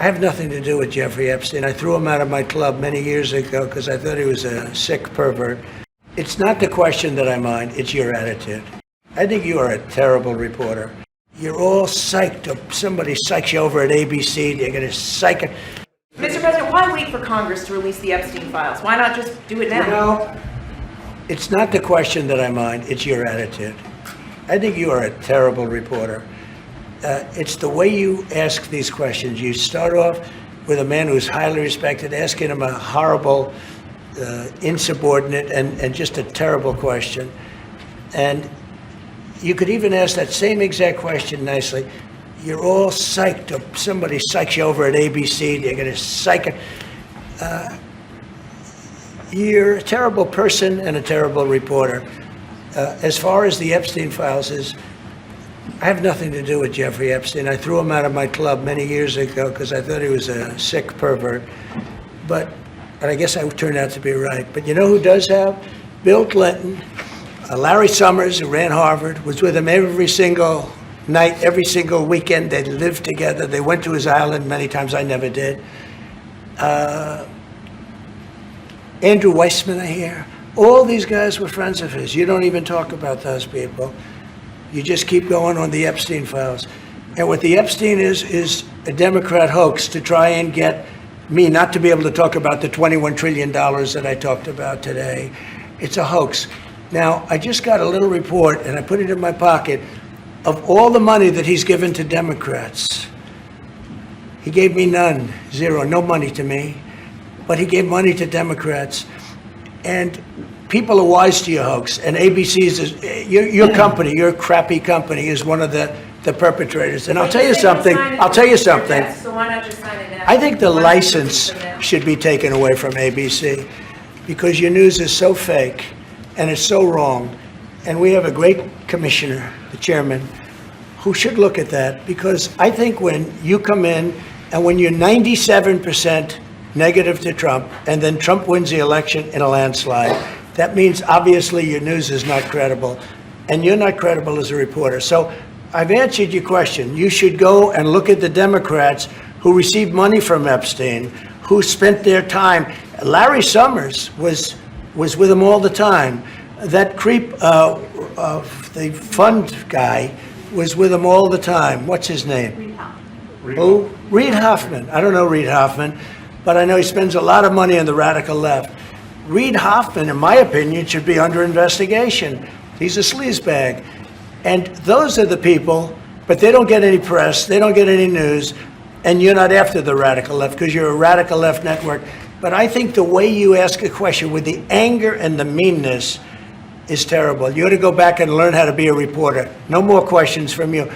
I have nothing to do with Jeffrey Epstein. I threw him out of my club many years ago because I thought he was a sick pervert. It's not the question that I mind, it's your attitude. I think you are a terrible reporter. You're all psyched up. Somebody psychs you over at ABC. They're going to psych it. Mr. President, why wait for Congress to release the Epstein files? Why not just do it now? You know, it's not the question that I mind, it's your attitude. I think you are a terrible reporter. It's the way you ask these questions. You start off with a man who's highly respected, asking him a horrible, insubordinate, and just a terrible question. And you could even ask that same exact question nicely. You're all psyched up. Somebody psychs you over at ABC. They're going to psych it. You're a terrible person and a terrible reporter. As far as the Epstein files is, I have nothing to do with Jeffrey Epstein. I threw him out of my club many years ago because I thought he was a sick pervert. But I guess I turned out to be right. But you know who does have? Bill Clinton, Larry Summers, who ran Harvard, was with him every single night, every single weekend. They lived together. They went to his island many times. I never did. Andrew Weissman, I hear. All these guys were friends of his. You don't even talk about those people. You just keep going on the Epstein files. And what the Epstein is a Democrat hoax to try and get me not to be able to talk about the $21 trillion that I talked about today. It's a hoax. Now, I just got a little report, and I put it in my pocket, of all the money that he's given to Democrats. He gave me none, zero, no money to me. But he gave money to Democrats. And people are wise to your hoax. And ABC's, your company, your crappy company, is one of the perpetrators. And I'll tell you something. So why not just sign it now? I think the license should be taken away from ABC because your news is so fake and it's so wrong. And we have a great commissioner, the chairman, who should look at that, because I think when you come in and when you're 97% negative to Trump and then Trump wins the election in a landslide, that means obviously your news is not credible and you're not credible as a reporter. So I've answered your question. You should go and look at the Democrats who received money from Epstein, who spent their time. Larry Summers was with him all the time. That creep, the fund guy, was with him all the time. What's his name? Reid Hoffman. Who? Reid Hoffman. I don't know Reid Hoffman, but I know he spends a lot of money on the radical left. Reid Hoffman, in my opinion, should be under investigation. He's a sleazebag. And those are the people, but they don't get any press, they don't get any news, and you're not after the radical left because you're a radical left network. But I think the way you ask a question with the anger and the meanness is terrible. You ought to go back and learn how to be a reporter. No more questions from you.